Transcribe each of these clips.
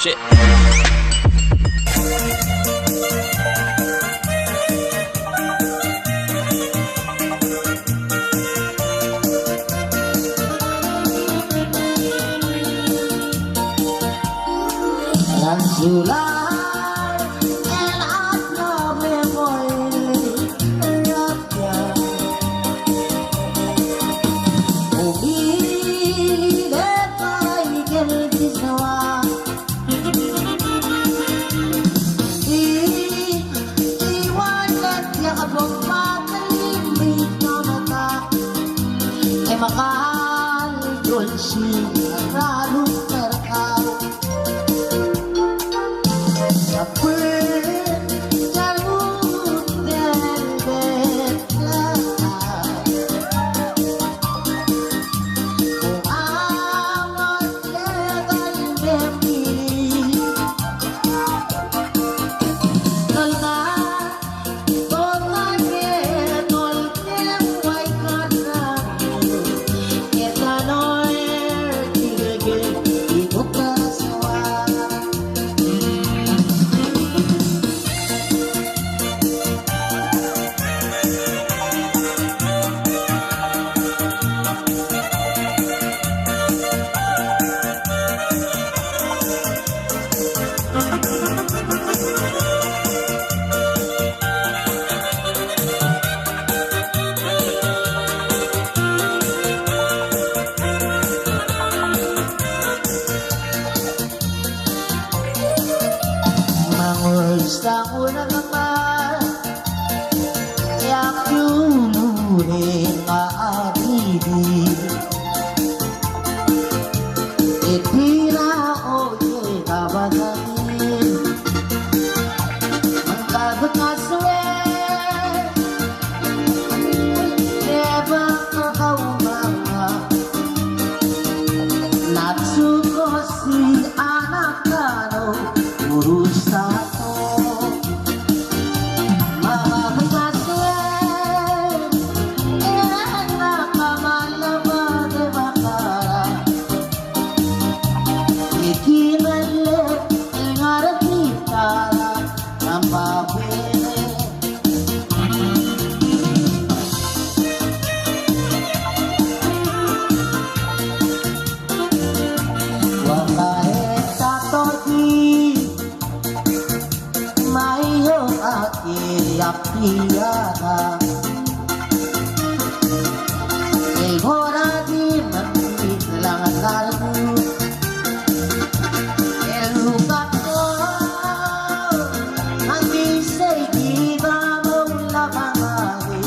Shit. July. Mahal dulce ralo mercado salud del betla kung amat legal bemili nolna sa una naman yak yulunin maarili itira oye kabaganin mangkagot nga suwe neba kakawumanga natsuko si anak kano urusan Piada el hora di mangitlangan lalu el lugar ang bisay di ba maulabangari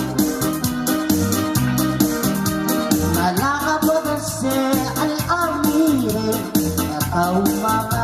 malaka po kasi al-amire na kaumama